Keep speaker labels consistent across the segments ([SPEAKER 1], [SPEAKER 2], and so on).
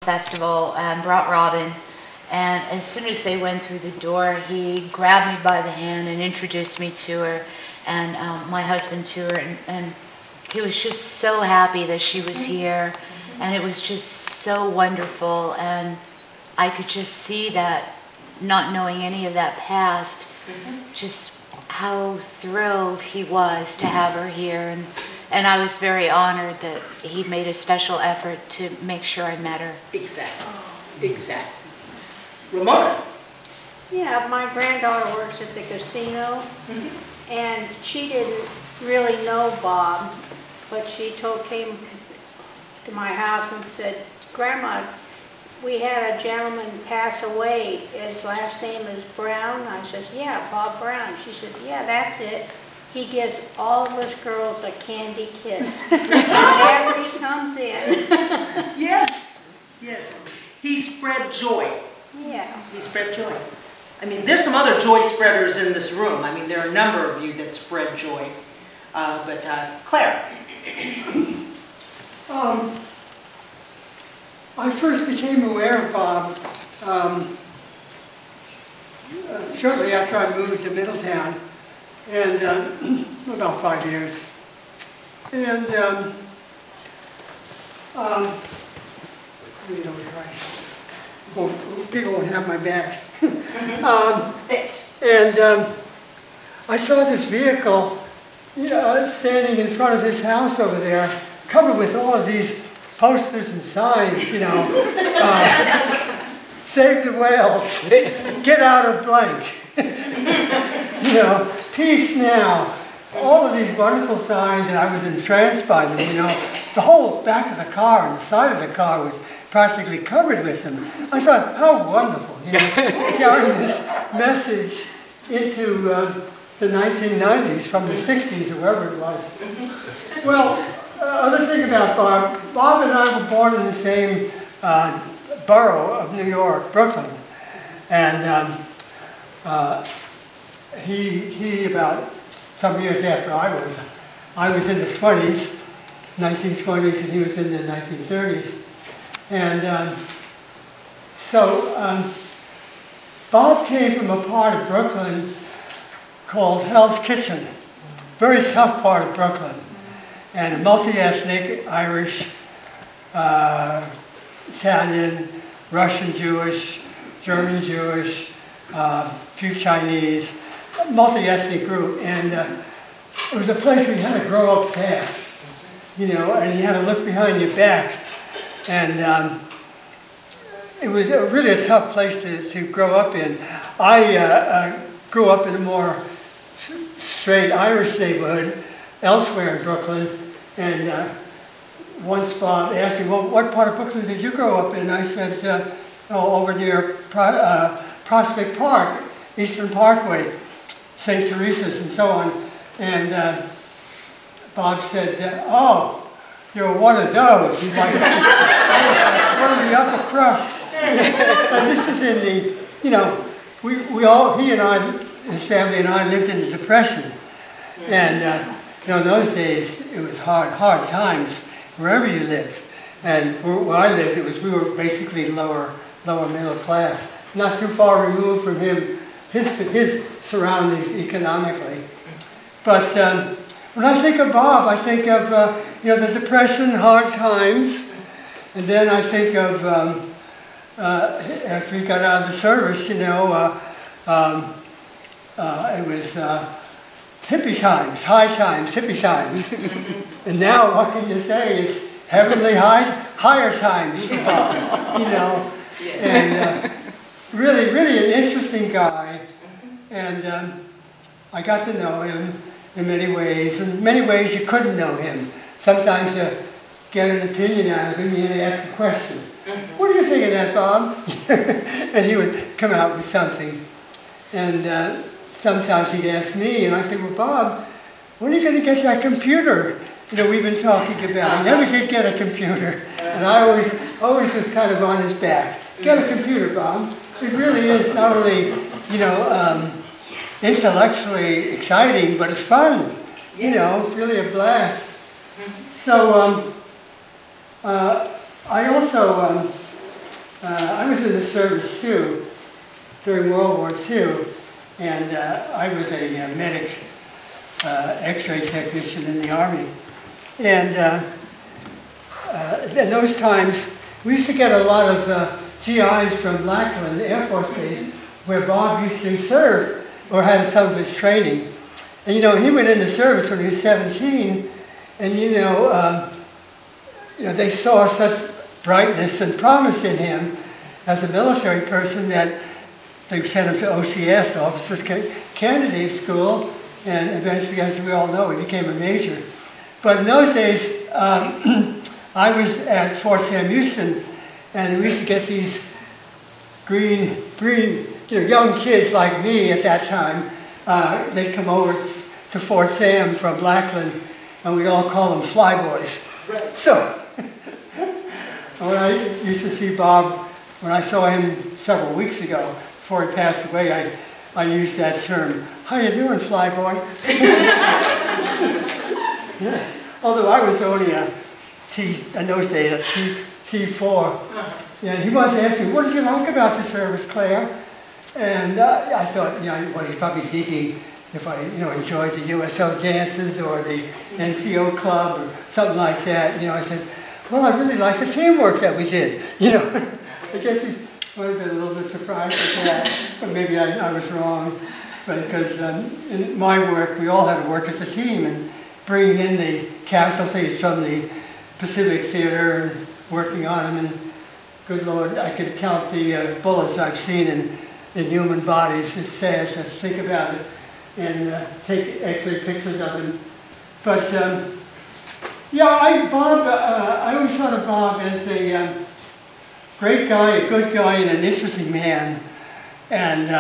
[SPEAKER 1] festival and brought Robin. And as soon as they went through the door, he grabbed me by the hand and introduced me to her and my husband to her. And he was just so happy that she was here. And it was just so wonderful. And I could just see that, not knowing any of that past, just how thrilled he was to have her here. And I was very honored that he made a special effort to make sure I met her.
[SPEAKER 2] Exactly. Exactly. Ramona?
[SPEAKER 3] Yeah, my granddaughter works at the casino, and she didn't really know Bob, but she came to my house and said, "Grandma, we had a gentleman pass away. His last name is Brown." I said, "Yeah, Bob Brown." She said, "Yeah, that's it. He gives all of us girls a candy kiss whenever he comes in."
[SPEAKER 2] Yes, yes. He spread joy.
[SPEAKER 3] Yeah.
[SPEAKER 2] He spread joy. I mean, there's some other joy spreaders in this room. I mean, there are a number of you that spread joy. But Claire.
[SPEAKER 4] I first became aware of Bob shortly after I moved to Middletown, and about 5 years. And people won't have my back. I saw this vehicle, standing in front of his house over there, covered with all of these posters and signs, save the whales, get out of blank, peace now. All of these wonderful signs, and I was entranced by them, The whole back of the car and the side of the car was practically covered with them. I thought, how wonderful, carrying this message into the 1990s from the 60s or wherever it was. Well, other thing about Bob and I were born in the same borough of New York, Brooklyn. And he about some years after I was in the 20s, 1920s, and he was in the 1930s. And Bob came from a part of Brooklyn called Hell's Kitchen, very tough part of Brooklyn, and a multi-ethnic, Irish, Italian, Russian Jewish, German Jewish, few Chinese, multi-ethnic group, and it was a place where you had to grow up fast, and you had to look behind your back, and it was really a tough place to grow up in. I grew up in a more straight Irish neighborhood elsewhere in Brooklyn, and once Bob asked me, "Well, what part of Brooklyn did you grow up in?" I said, over near Prospect Park, Eastern Parkway, St. Teresa's and so on. And Bob said, "Oh, you're one of those." He's like, "One of the upper crust." And this is in the, he and I, his family and I lived in the Depression. And, in those days, it was hard times wherever you lived. And where I lived, we were basically lower middle class, not too far removed from his surroundings economically. But when I think of Bob, I think of the Depression, hard times, and then I think of after he got out of the service, it was hippie times, high times, hippie times, and now what can you say? It's heavenly higher times for Bob, and really an interesting guy, and I got to know him in many ways. In many ways you couldn't know him. Sometimes to get an opinion out of him, you had to ask a question. "What do you think of that, Bob?" And he would come out with something. And sometimes he'd ask me, and I said, "Well, Bob, when are you going to get that computer we've been talking about?" He never did get a computer. And I always was kind of on his back. "Get a computer, Bob." It really is not only, intellectually exciting, but it's fun. It's really a blast. So I also I was in the service too during World War II, and I was a medic, X-ray technician in the Army. And in those times, we used to get a lot of GIs from Lackland Air Force Base, where Bob used to serve or had some of his training. And you know, he went into service when he was 17, and you know, they saw such brightness and promise in him as a military person that they sent him to OCS, Officers Candidate School, and eventually, as we all know, he became a major. But in those days, I was at Fort Sam Houston, and we used to get these green, young kids like me at that time. They'd come over to Fort Sam from Lackland, and we'd all call them flyboys. Right. So, when I used to see Bob, when I saw him several weeks ago, before he passed away, I used that term. How you doing, flyboy? Yeah. Although I was only in those days, a T4. And he once asked me, what did you like about the service, Claire? And I thought, well, he's probably thinking if I, enjoyed the USO dances or the NCO club or something like that. I said, well, I really liked the teamwork that we did. I guess he might have been a little bit surprised at that, but maybe I was wrong. But because in my work, we all had to work as a team and bringing in the casualties from the Pacific Theater and working on them. And good Lord, I could count the bullets I've seen in human bodies. It's sad to think about it and take X-ray pictures of them. But Bob, I always thought of Bob as a great guy, a good guy, and an interesting man. And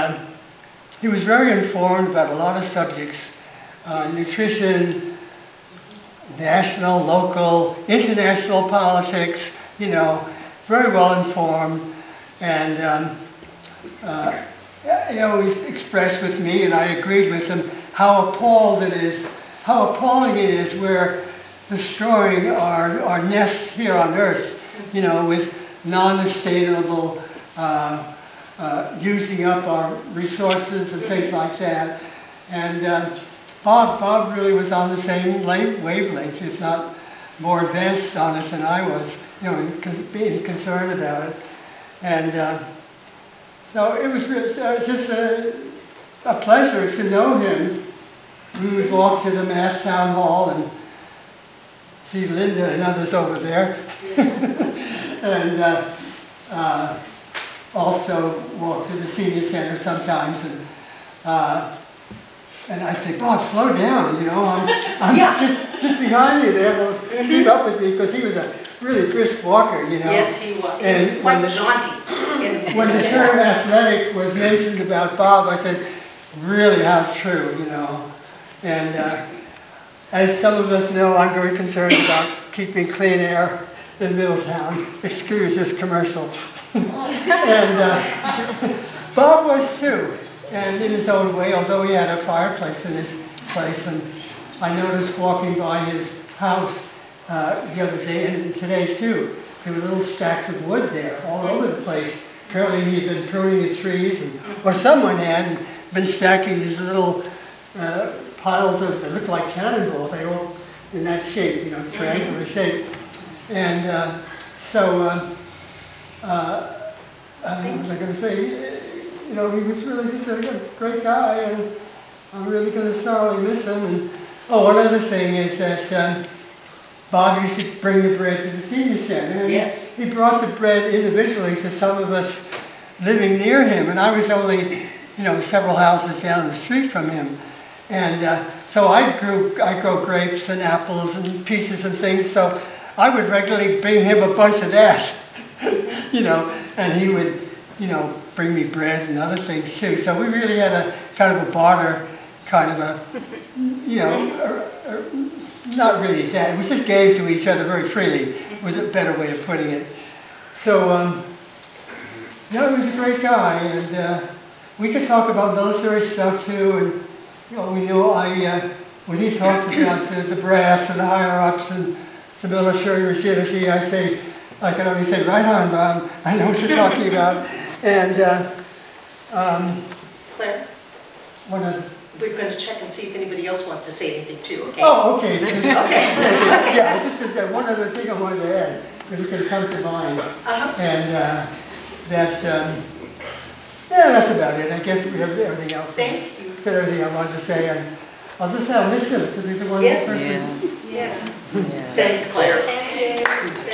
[SPEAKER 4] he was very informed about a lot of subjects, nutrition, national, local, international politics, very well informed. And he always expressed with me, and I agreed with him, how appalling it is we're destroying our nest here on Earth, with non-sustainable using up our resources and things like that. And Bob really was on the same wavelength, if not more advanced on it than I was, being concerned about it. And so it was just a pleasure to know him. We would walk to the Mass Town Hall and see Linda and others over there. And also walk to the senior center sometimes. And I'd say, Bob, slow down, I'm just behind you there. Well, keep up with me, because he was a really brisk walker,
[SPEAKER 2] Yes, he was.
[SPEAKER 4] And
[SPEAKER 2] he was quite jaunty.
[SPEAKER 4] When the term athletic was mentioned about Bob, I said, really, how true, And as some of us know, I'm very concerned about keeping clean air in Middletown. Excuse this commercial. And Bob was too, and in his own way, although he had a fireplace in his place. And I noticed walking by his house the other day, and today too, there were little stacks of wood there all over the place. Apparently he'd been pruning his trees, or someone had been stacking these little piles that looked like cannonballs. They were all in that shape, triangular shape. And what was I going to say? He was really just a great guy, and I'm really going to sorely miss him. And one other thing is that Bob used to bring the bread to the senior center. And
[SPEAKER 2] yes.
[SPEAKER 4] He brought the bread individually to some of us living near him, and I was only, several houses down the street from him. And so I grow grapes and apples and peaches and things, so I would regularly bring him a bunch of that, and he would, bring me bread and other things too. So we really had a kind of a barter, kind of not really that. We just gave to each other very freely, was a better way of putting it. So, he was a great guy, and we could talk about military stuff too. And we knew when he talked about the brass and the higher ups and the military rigidity, I say, I can only say, right on, Bob. I know what you're talking about. And
[SPEAKER 2] Claire,
[SPEAKER 4] one of
[SPEAKER 2] we're going to check and see if anybody else wants to say anything too, okay?
[SPEAKER 4] Oh, okay.
[SPEAKER 2] Okay.
[SPEAKER 4] Yeah, this is one other thing I wanted to add, if it can come to mind. And yeah, that's about it. I guess we have everything else.
[SPEAKER 2] Thank you.
[SPEAKER 4] Said everything I wanted to say, and I'll just say I'll miss him, because he's a wonderful
[SPEAKER 2] Yes.
[SPEAKER 4] person.
[SPEAKER 2] Yeah. Thanks, Claire.
[SPEAKER 3] Thank you.